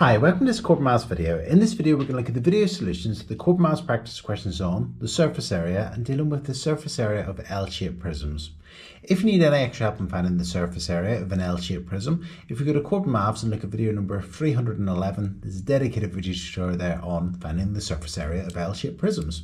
Hi, welcome to this Corbettmaths video. In this video, we're going to look at the video solutions to the Corbettmaths Practice Questions on the surface area and dealing with the surface area of L-shaped prisms. If you need any extra help in finding the surface area of an L-shaped prism, if you go to Corbettmaths and look at video number 311, there's a dedicated video tutorial there on finding the surface area of L-shaped prisms.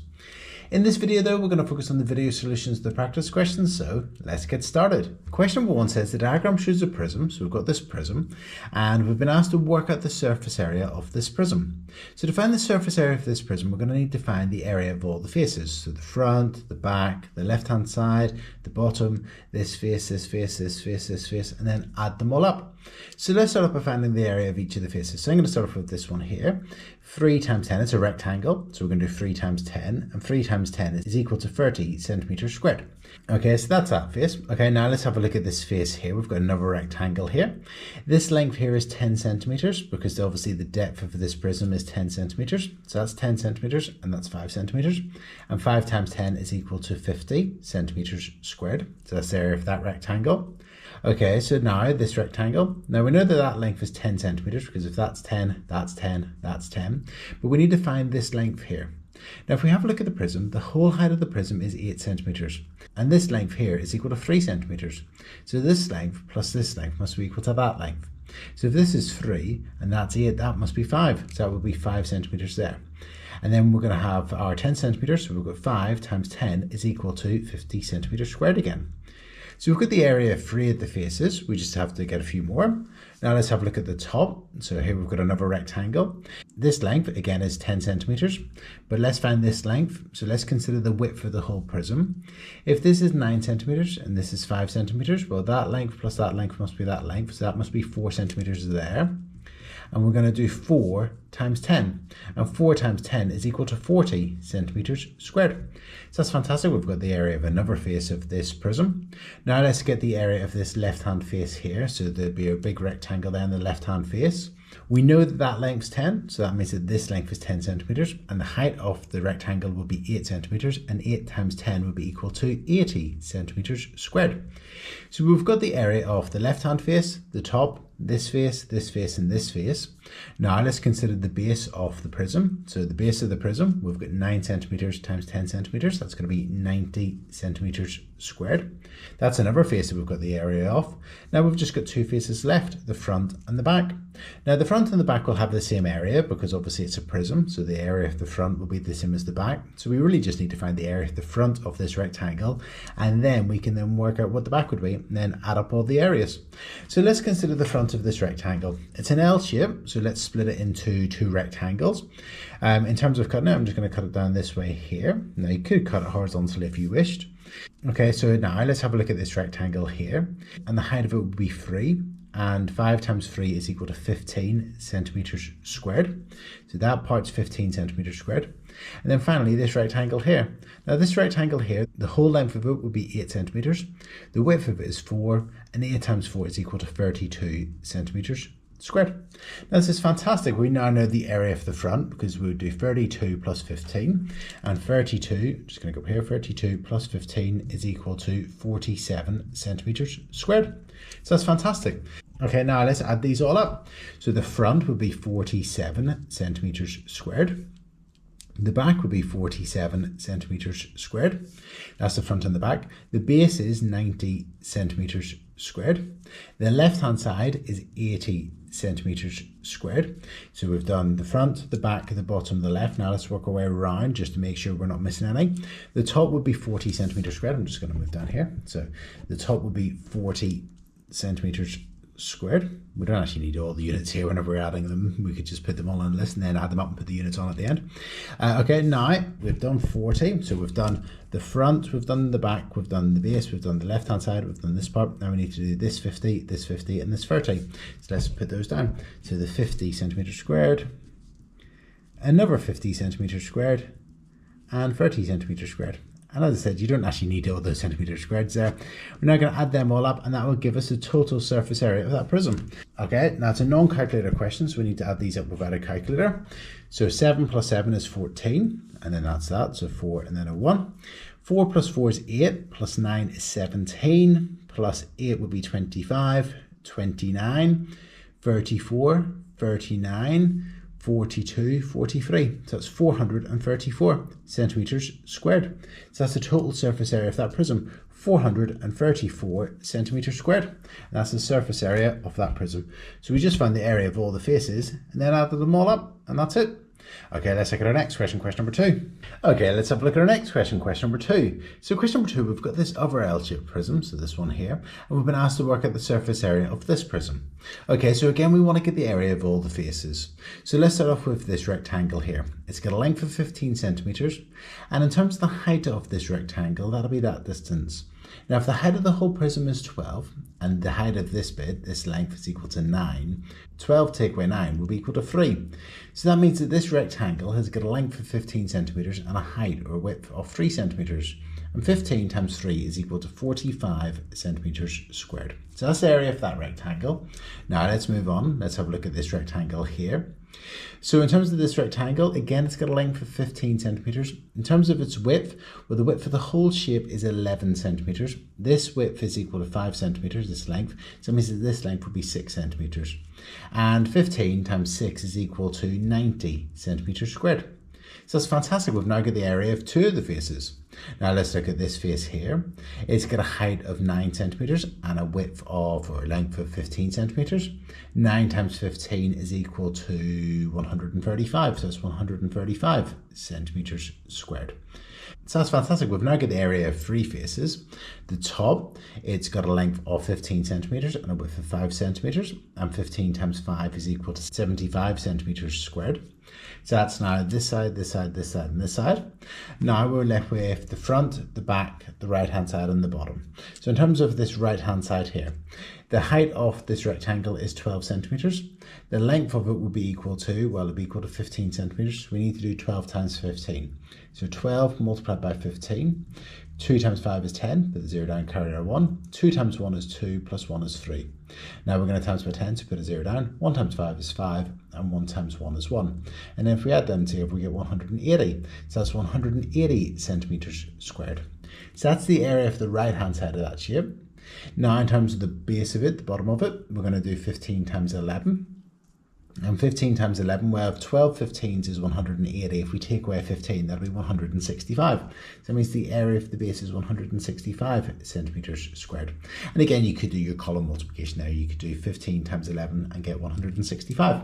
In this video though, we're going to focus on the video solutions to the practice questions, so let's get started. Question number 1 says the diagram shows a prism, so we've got this prism, and we've been asked to work out the surface area of this prism. So to find the surface area of this prism, we're going to need to find the area of all the faces, so the front, the back, the left-hand side, the bottom, this face, this face, this face, this face, and then add them all up. So let's start off by finding the area of each of the faces. So I'm going to start off with this one here. 3 times 10, it's a rectangle, so we're going to do 3 times 10, and 3 times 10 is equal to 30 centimeters squared. Okay, so that's that face. Okay, now let's have a look at this face here. We've got another rectangle here. This length here is 10 centimeters because obviously the depth of this prism is 10 centimeters. So that's 10 centimeters and that's 5 centimeters. And 5 times 10 is equal to 50 centimeters squared. So that's the area of that rectangle. Okay, so now this rectangle, now we know that that length is 10 centimeters because if that's 10, that's 10, that's 10. But we need to find this length here. Now if we have a look at the prism, the whole height of the prism is 8 centimeters. And this length here is equal to 3 centimeters. So this length plus this length must be equal to that length. So if this is 3 and that's 8, that must be 5. So that would be 5 centimeters there. And then we're going to have our 10 centimeters. So we've got 5 times 10 is equal to 50 centimeters squared again. So we've got the area of 3 of the faces. We just have to get a few more. Now let's have a look at the top. So here we've got another rectangle. This length again is 10 centimeters, but let's find this length. So let's consider the width of the whole prism. If this is 9 centimeters and this is 5 centimeters, well that length plus that length must be that length. So that must be 4 centimeters there. And we're going to do 4 times 10. And 4 times 10 is equal to 40 centimeters squared. So that's fantastic. We've got the area of another face of this prism. Now let's get the area of this left-hand face here. So there'll be a big rectangle there in the left-hand face. We know that that length's 10, so that means that this length is 10 centimeters, and the height of the rectangle will be 8 centimeters, and 8 times 10 will be equal to 80 centimeters squared. So we've got the area of the left-hand face, the top, this face, and this face. Now let's consider the base of the prism. So the base of the prism, we've got 9 centimeters times 10 centimeters. That's going to be 90 centimeters squared. That's another face that we've got the area of. Now we've just got 2 faces left, the front and the back. Now the front and the back will have the same area because obviously it's a prism, so the area of the front will be the same as the back. So we really just need to find the area of the front of this rectangle, and then we can then work out what the back would be and then add up all the areas. So let's consider the front of this rectangle. It's an L shape, so let's split it into 2 rectangles. In terms of cutting it, I'm just going to cut it down this way here. Now you could cut it horizontally if you wished. Okay, so now let's have a look at this rectangle here, and the height of it would be 3. And 5 times 3 is equal to 15 centimeters squared. So that part's 15 centimeters squared. And then finally, this rectangle here. Now this rectangle here, the whole length of it would be 8 centimeters. The width of it is 4, and 8 times 4 is equal to 32 centimeters squared. Now this is fantastic. We now know the area of the front because we would do 32 plus 15, and 32, just going to go up here, 32 plus 15 is equal to 47 centimeters squared. So that's fantastic. Okay, now let's add these all up. So the front would be 47 centimeters squared. The back would be 47 centimeters squared. That's the front and the back. The base is 90 centimeters squared. The left-hand side is 80 centimeters squared. So we've done the front, the back, the bottom, the left. Now let's work our way around just to make sure we're not missing any. The top would be 40 centimeters squared. I'm just going to move down here. So the top would be 40 centimeters squared. We don't actually need all the units here whenever we're adding them. We could just put them all on the list and then add them up and put the units on at the end. Okay, now we've done 40. So we've done the front, we've done the back, we've done the base, we've done the left hand side, we've done this part. Now we need to do this 50, and this 30. So let's put those down. So the 50 centimeters squared, another 50 centimeters squared, and 30 centimeters squared. And as I said, you don't actually need all those centimeters squared there. We're now going to add them all up, and that will give us the total surface area of that prism. Okay, now it's a non-calculator question, so we need to add these up without a calculator. So 7 plus 7 is 14, and then that's that, so 4 and then a 1. 4 plus 4 is 8, plus 9 is 17, plus 8 would be 25, 29, 34, 39, 42, 43. So that's 434 centimeters squared. So that's the total surface area of that prism, 434 centimeters squared. And that's the surface area of that prism. So we just found the area of all the faces and then added them all up, and that's it. Okay, let's look at our next question, question number 2. Okay, let's have a look at our next question, question number 2. So question number 2, we've got this other L-shaped prism, so this one here, and we've been asked to work out the surface area of this prism. Okay, so again, we want to get the area of all the faces. So let's start off with this rectangle here. It's got a length of 15 centimeters, and in terms of the height of this rectangle, that'll be that distance. Now, if the height of the whole prism is 12, and the height of this bit, this length, is equal to 9, 12 take away 9 will be equal to 3. So that means that this rectangle has got a length of 15 centimeters and a height or width of 3 centimeters. And 15 times 3 is equal to 45 centimeters squared. So that's the area of that rectangle. Now let's move on. Let's have a look at this rectangle here. So in terms of this rectangle, again, it's got a length of 15 centimeters. In terms of its width, well, the width of the whole shape is 11 centimeters. This width is equal to 5 centimeters, this length. So it means that this length would be 6 centimeters. And 15 times 6 is equal to 90 centimeters squared. So that's fantastic. We've now got the area of 2 of the faces. Now let's look at this face here. It's got a height of 9 centimeters and a width of, or length of 15 centimeters. 9 times 15 is equal to 135. So it's 135 centimeters squared. So that's fantastic. We've now got the area of 3 faces. The top, it's got a length of 15 centimeters and a width of 5 centimeters. And 15 times 5 is equal to 75 centimeters squared. So that's now this side, this side, this side, and this side. Now we're left with the front, the back, the right-hand side, and the bottom. So in terms of this right-hand side here, the height of this rectangle is 12 centimeters. The length of it will be equal to, well, it'll be equal to 15 centimeters. We need to do 12 times 15. So 12 multiplied by 15. 2 times 5 is 10, put the 0 down, carry our 1. 2 times 1 is 2, plus 1 is 3. Now we're going to times by 10, so put a 0 down. 1 times 5 is 5, and 1 times 1 is 1. And then if we add them together, we get 180. So that's 180 centimeters squared. So that's the area of the right-hand side of that shape. Now in terms of the base of it, the bottom of it, we're going to do 15 times 11. And 15 times 11, well, 12 15s is 180. If we take away 15, that'll be 165. So that means the area of the base is 165 centimeters squared. And again, you could do your column multiplication there. You could do 15 times 11 and get 165.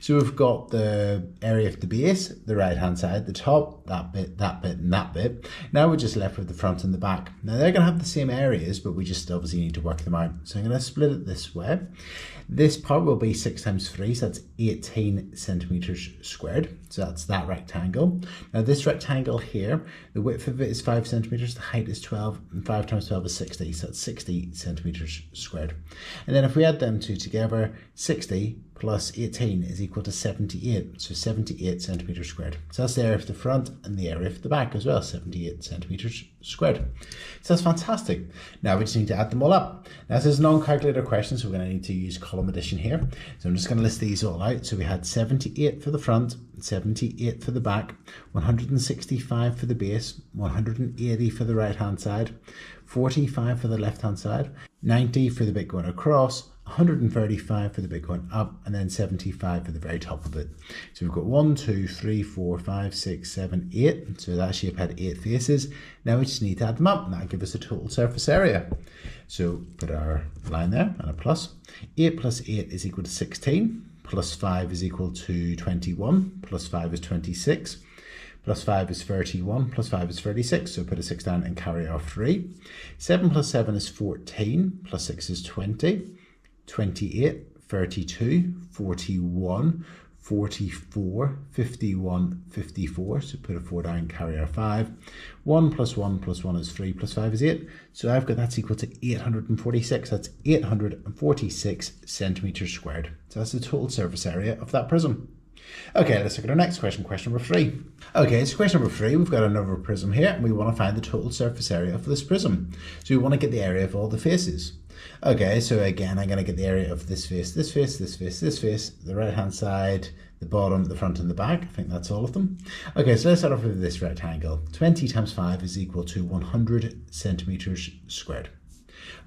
So we've got the area of the base, the right-hand side, the top, that bit, and that bit. Now we're just left with the front and the back. Now they're going to have the same areas, but we just obviously need to work them out. So I'm going to split it this way. This part will be 6 times 3, so that's 18 centimeters squared. So that's that rectangle. Now this rectangle here, the width of it is 5 centimeters, the height is 12, and 5 times 12 is 60, so that's 60 centimeters squared. And then if we add them two together, 60 plus 18 is equal to 78, so 78 centimeters squared. So that's the area of the front and the area of the back as well, 78 centimeters squared. So that's fantastic. Now we just need to add them all up. Now this is a non-calculator question, so we're going to need to use column addition here. So I'm just going to list these all out. So we had 78 for the front, 78 for the back, 165 for the base, 180 for the right hand side, 45 for the left hand side, 90 for the bit going across, 135 for the bit going up, and then 75 for the very top of it. So we've got 1, 2, 3, 4, 5, 6, 7, 8. So that shape had 8 faces. Now we just need to add them up, and that'll give us a total surface area. So put our line there and a plus. 8 plus 8 is equal to 16. Plus 5 is equal to 21. Plus 5 is 26. Plus 5 is 31, plus 5 is 36, so put a 6 down and carry our 3. 7 plus 7 is 14, plus 6 is 20. 28, 32, 41, 44, 51, 54, so put a 4 down, carry our 5. 1 plus 1 plus 1 is 3, plus 5 is 8. So I've got that's equal to 846. That's 846 centimeters squared. So that's the total surface area of that prism. Okay, let's look at our next question, question number 3. Okay, so question number 3, we've got another prism here, and we want to find the total surface area of this prism. So we want to get the area of all the faces. Okay, so again, I'm going to get the area of this face, this face, this face, this face, the right-hand side, the bottom, the front, and the back. I think that's all of them. Okay, so let's start off with this rectangle. 20 times 5 is equal to 100 centimeters squared.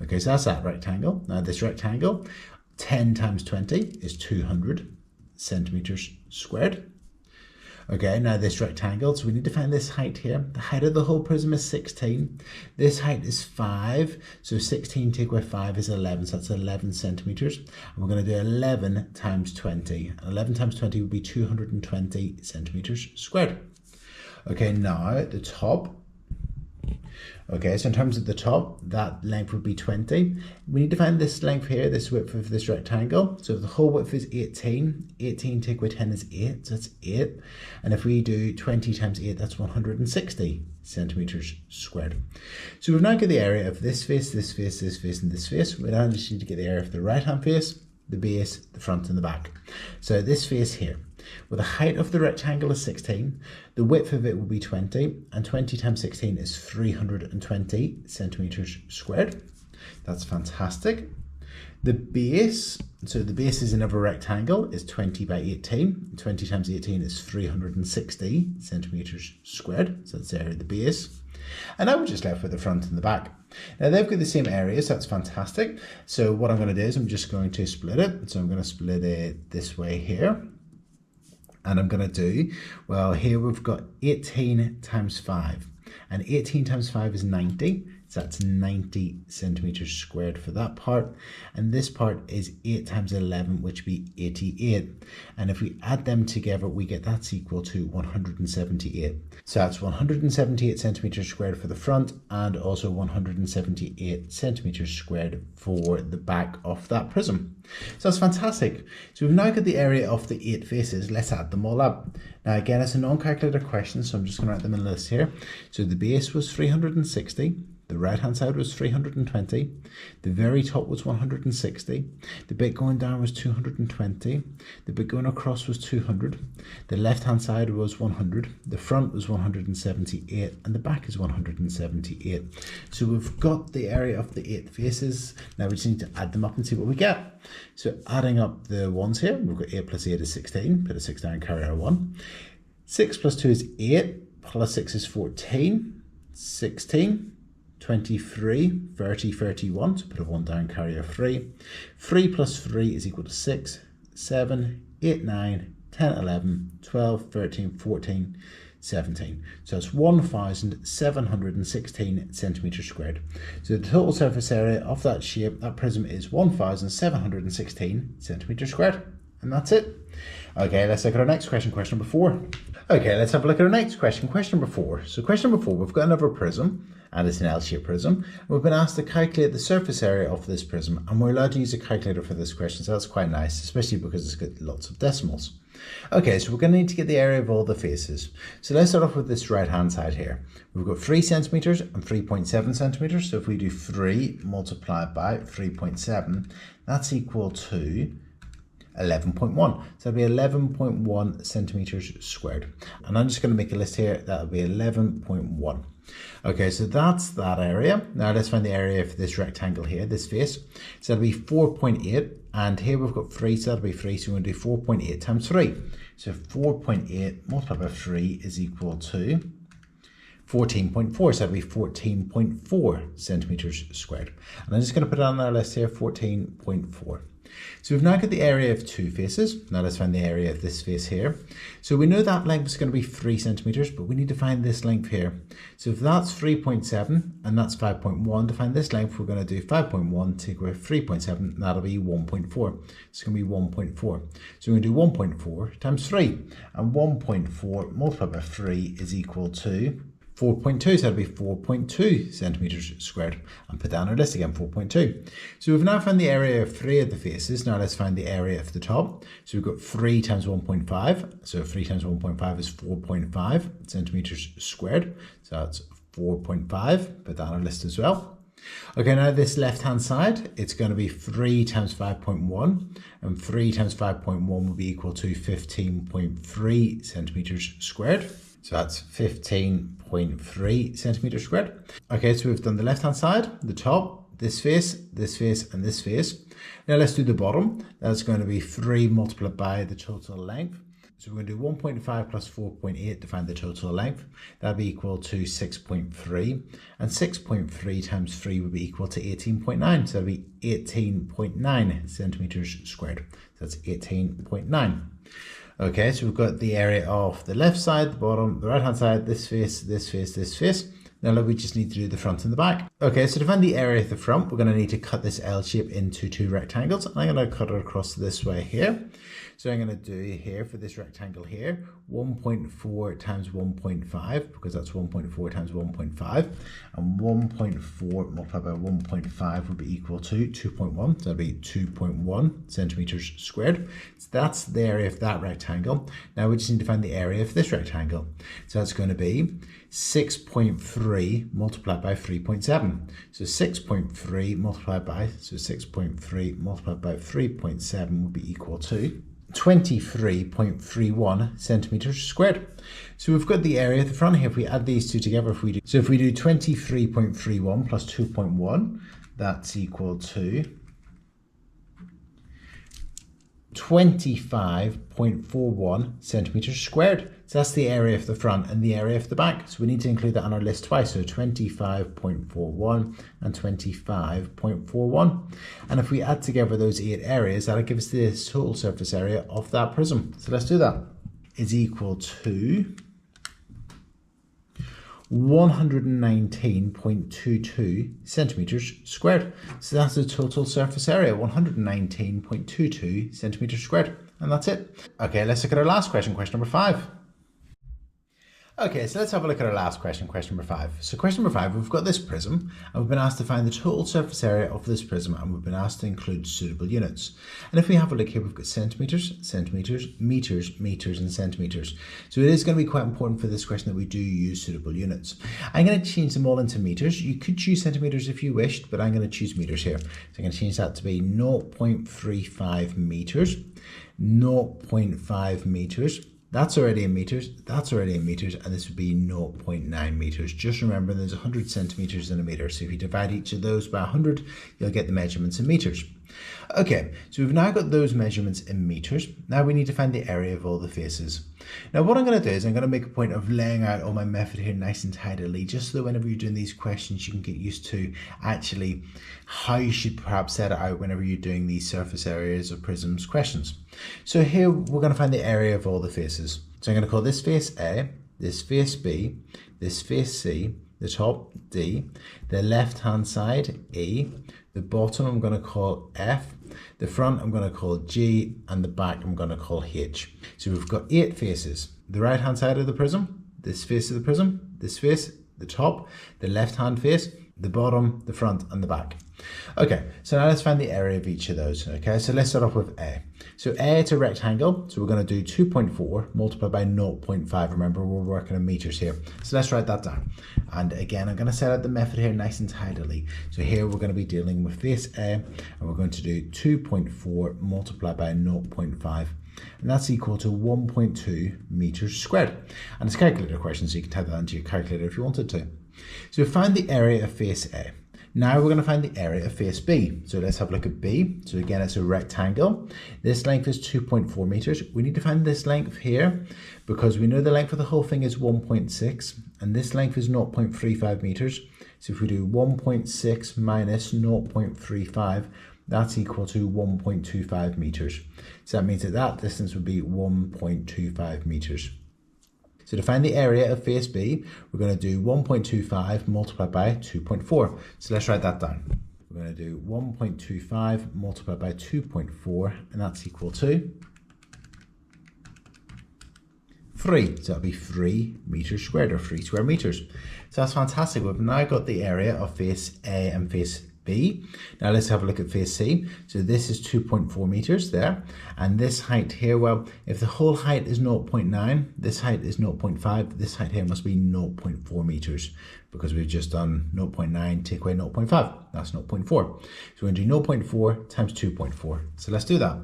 Okay, so that's that rectangle. Now this rectangle, 10 times 20 is 200. centimeters squared. Okay, now this rectangle, so we need to find this height here. The height of the whole prism is 16. This height is 5, so 16 take away 5 is 11, so that's 11 centimeters. And we're going to do 11 times 20. And 11 times 20 would be 220 centimeters squared. Okay, now the top. Okay, so in terms of the top, that length would be 20. We need to find this length here, this width of this rectangle. So if the whole width is 18, 18 take away 10 is 8, so that's 8. And if we do 20 times 8, that's 160 centimeters squared. So we've now got the area of this face, this face, this face, and this face. We now just need to get the area of the right-hand face, the base, the front, and the back. So this face here, well, the height of the rectangle is 16, the width of it will be 20, and 20 times 16 is 320 centimeters squared. That's fantastic. The base, so the base is another rectangle, is 20 by 18. 20 times 18 is 360 centimeters squared. So that's the area of the base. And now we're just left with the front and the back. Now they've got the same area, so that's fantastic. So what I'm going to do is I'm just going to split it. So I'm going to split it this way here. And I'm going to do, well, here we've got 18 times 5. And 18 times 5 is 90. So that's 90 centimeters squared for that part. And this part is 8 times 11, which would be 88. And if we add them together, we get that's equal to 178. So that's 178 centimeters squared for the front and also 178 centimeters squared for the back of that prism. So that's fantastic. So we've now got the area of the 8 faces. Let's add them all up. Now again, it's a non-calculator question, so I'm just going to write them in a list here. So the base was 360. The right hand side was 320, the very top was 160, the bit going down was 220, the bit going across was 200, the left hand side was 100, the front was 178, and the back is 178. So we've got the area of the 8 faces. Now we just need to add them up and see what we get. So adding up the ones here, we've got 8 plus 8 is 16, put a 6 down, carry our 1. 6 plus 2 is 8, plus 6 is 14, 16, 23, 30, 31, so put a 1 down, carry a 3. 3 plus 3 is equal to 6, 7, 8, 9, 10, 11, 12, 13, 14, 17. So it's 1,716 centimeters squared. So the total surface area of that shape, that prism, is 1,716 centimeters squared. And that's it. Okay, let's look at our next question, question number 4. Okay, let's have a look at our next question, question number 4. So question number 4, we've got another prism, and it's an L-shaped prism. We've been asked to calculate the surface area of this prism, and we're allowed to use a calculator for this question, so that's quite nice, especially because it's got lots of decimals. Okay, so we're going to need to get the area of all the faces. So let's start off with this right-hand side here. We've got 3 centimeters and 3.7 centimeters. So if we do 3 multiplied by 3.7, that's equal to 11.1. So that'll be 11.1 centimeters squared. And I'm just going to make a list here. That'll be 11.1. Okay, so that's that area. Now let's find the area of this rectangle here, this face. So that'll be 4.8. And here we've got 3, so that'll be 3. So we're going to do 4.8 times 3. So 4.8 multiplied by 3 is equal to 14.4. So that'll be 14.4 centimeters squared. And I'm just going to put it on our list here, 14.4. So we've now got the area of 2 faces. Now let's find the area of this face here. So we know that length is going to be 3 centimeters, but we need to find this length here. So if that's 3.7 and that's 5.1, to find this length, we're going to do 5.1 take away 3.7, that'll be 1.4. It's going to be 1.4. So we're going to do 1.4 times 3, and 1.4 multiplied by 3 is equal to 4.2, so that'll be 4.2 centimeters squared. And put down our list again, 4.2. So we've now found the area of 3 of the faces. Now let's find the area of the top. So we've got 3 times 1.5. So 3 times 1.5 is 4.5 centimeters squared. So that's 4.5. Put that on our list as well. Okay, now this left-hand side, it's going to be 3 times 5.1. And 3 times 5.1 will be equal to 15.3 centimeters squared. So that's 15.3 centimeters squared. Okay, so we've done the left-hand side, the top. this face, and this face. Now let's do the bottom. That's going to be 3 multiplied by the total length. So we're going to do 1.5 plus 4.8 to find the total length. That'll be equal to 6.3. And 6.3 times 3 would be equal to 18.9. So that'll be 18.9 centimeters squared. So that's 18.9. Okay, so we've got the area of the left side, the bottom, the right hand side, this face, this face, this face. Now we just need to do the front and the back. Okay, so to find the area of the front, we're going to need to cut this L shape into 2 rectangles. I'm going to cut it across this way here. So I'm going to do here for this rectangle here, 1.4 times 1.5, because that's 1.4 times 1.5. And 1.4 multiplied by 1.5 would be equal to 2.1. So that'll be 2.1 centimeters squared. So that's the area of that rectangle. Now we just need to find the area of this rectangle. So that's going to be 6.3 multiplied by 3.7. So 6.3 multiplied by 3.7 would be equal to 23.31 centimeters squared. So we've got the area at the front here. If we add these two together, if we do 23.31 plus 2.1, that's equal to 25.41 centimeters squared. So that's the area of the front and the area of the back. So we need to include that on our list twice. So 25.41 and 25.41. And if we add together those 8 areas, that'll give us the total surface area of that prism. So let's do that. Is equal to 119.22 centimeters squared. So that's the total surface area, 119.22 centimeters squared. And that's it. Okay, let's look at our last question, question number 5. Okay, so let's have a look at our last question, question number 5. So question number 5, we've got this prism, and we've been asked to find the total surface area of this prism, and we've been asked to include suitable units. And if we have a look here, we've got centimeters, centimeters, meters, meters, and centimeters. So it is going to be quite important for this question that we do use suitable units. I'm going to change them all into meters. You could choose centimeters if you wished, but I'm going to choose meters here. So I'm going to change that to be 0.35 meters, 0.5 meters. That's already in meters, that's already in meters, and this would be 0.9 meters. Just remember there's 100 centimeters in a meter, so if you divide each of those by 100, you'll get the measurements in meters. Okay, so we've now got those measurements in meters. Now we need to find the area of all the faces. Now what I'm going to do is I'm going to make a point of laying out all my method here nice and tidily, just so that whenever you're doing these questions you can get used to actually how you should perhaps set it out whenever you're doing these surface areas of prisms questions. So here we're going to find the area of all the faces. So I'm going to call this face A, this face B, this face C, the top D, the left hand side E, the bottom I'm going to call F, the front I'm going to call G, and the back I'm going to call H. So we've got 8 faces. The right hand side of the prism, this face of the prism, this face, the top, the left hand face, the bottom, the front, and the back. Okay, so now let's find the area of each of those. Okay, so let's start off with A. So A, it's a rectangle, so we're going to do 2.4 multiplied by 0.5. Remember, we're working in meters here. So let's write that down. And again, I'm going to set out the method here nice and tidily. So here we're going to be dealing with face A, and we're going to do 2.4 multiplied by 0.5. And that's equal to 1.2 meters squared. And it's a calculator question, so you can type that into your calculator if you wanted to. So we found the area of face A. Now we're going to find the area of face B. So let's have a look at B. So again, it's a rectangle. This length is 2.4 meters. We need to find this length here because we know the length of the whole thing is 1.6 and this length is 0.35 meters. So if we do 1.6 minus 0.35, that's equal to 1.25 meters. So that means that that distance would be 1.25 meters. So to find the area of face B, we're going to do 1.25 multiplied by 2.4. So let's write that down. We're going to do 1.25 multiplied by 2.4, and that's equal to 3. So that'll be 3 meters squared, or 3 square meters. So that's fantastic. We've now got the area of face A and face B. Now let's have a look at face C. So this is 2.4 meters there, and this height here, well, if the whole height is 0.9, this height is 0.5, this height here must be 0.4 meters because we've just done 0.9 take away 0.5, that's 0.4. So we're going to do 0.4 times 2.4. So let's do that.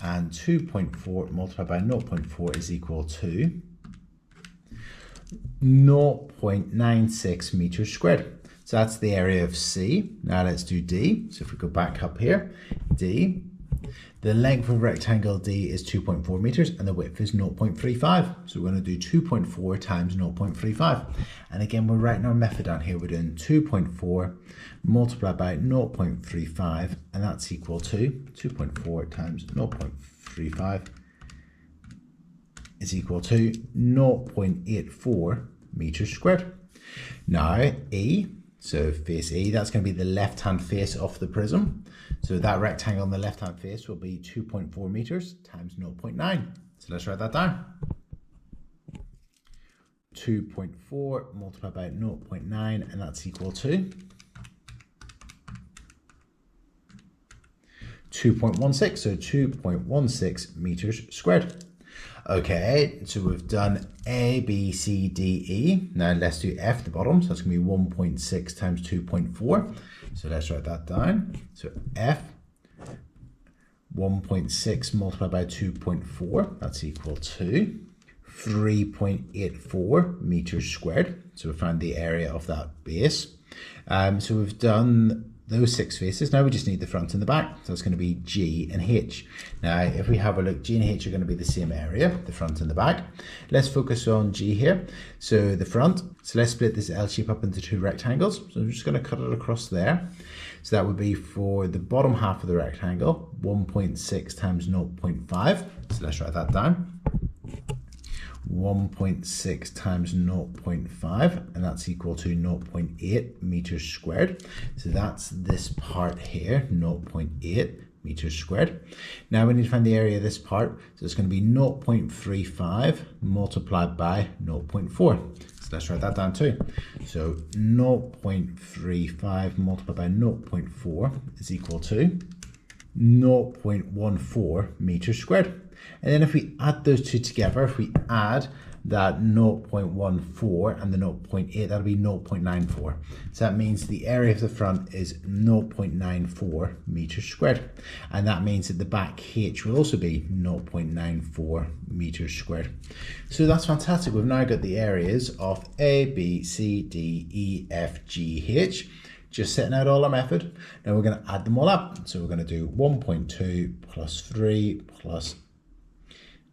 And 2.4 multiplied by 0.4 is equal to 0.96 meters squared. So that's the area of C. Now let's do D. So if we go back up here, D. The length of rectangle D is 2.4 meters and the width is 0.35. So we're going to do 2.4 times 0.35. And again, we're writing our method down here. We're doing 2.4 multiplied by 0.35, and that's equal to 2.4 times 0.35 is equal to 0.84 meters squared. Now E, so face E, that's going to be the left-hand face of the prism. So that rectangle on the left-hand face will be 2.4 meters times 0.9. So let's write that down. 2.4 multiplied by 0.9, and that's equal to 2.16, so 2.16 meters squared. Okay, so we've done A, B, C, D, E. Now let's do F at the bottom. So that's going to be 1.6 times 2.4. So let's write that down. So F, 1.6 multiplied by 2.4. That's equal to 3.84 meters squared. So we found the area of that base. So we've done those 6 faces. Now we just need the front and the back. So it's going to be G and H. Now, if we have a look, G and H are going to be the same area, the front and the back. Let's focus on G here. So the front. So let's split this L shape up into 2 rectangles. So I'm just going to cut it across there. So that would be for the bottom half of the rectangle, 1.6 times 0.5. So let's write that down. 1.6 times 0.5, and that's equal to 0.8 meters squared. So that's this part here, 0.8 meters squared. Now we need to find the area of this part. So it's going to be 0.35 multiplied by 0.4. So let's write that down too. So 0.35 multiplied by 0.4 is equal to 0.14 meters squared. And then if we add those two together, if we add that 0.14 and the 0.8, that'll be 0.94. So that means the area of the front is 0.94 meters squared. And that means that the back H will also be 0.94 meters squared. So that's fantastic. We've now got the areas of A, B, C, D, E, F, G, H. Just setting out all our method. Now we're going to add them all up. So we're going to do 1.2 plus 3 plus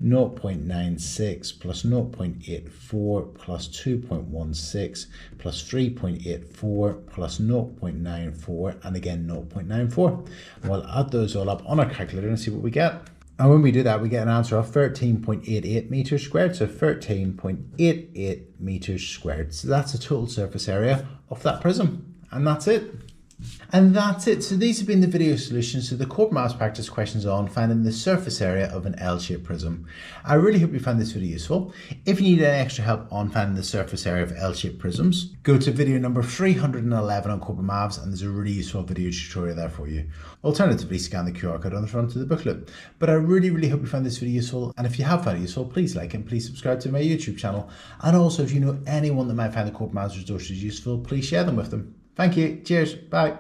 0.96 plus 0.84 plus 2.16 plus 3.84 plus 0.94 and again 0.94. We'll add those all up on our calculator and see what we get. And when we do that, we get an answer of 13.88 meters squared. So 13.88 meters squared. So that's the total surface area of that prism. And that's it. And that's it. So these have been the video solutions to the Corbettmaths Practice Questions on finding the surface area of an L-shaped prism. I really hope you found this video useful. If you need any extra help on finding the surface area of L-shaped prisms, go to video number 311 on Corbettmaths and there's a really useful video tutorial there for you. Alternatively, scan the QR code on the front of the booklet. But I really hope you found this video useful, and if you have found it useful, please like and please subscribe to my YouTube channel. And also, if you know anyone that might find the Corbettmaths resources useful, please share them with them. Thank you. Cheers. Bye.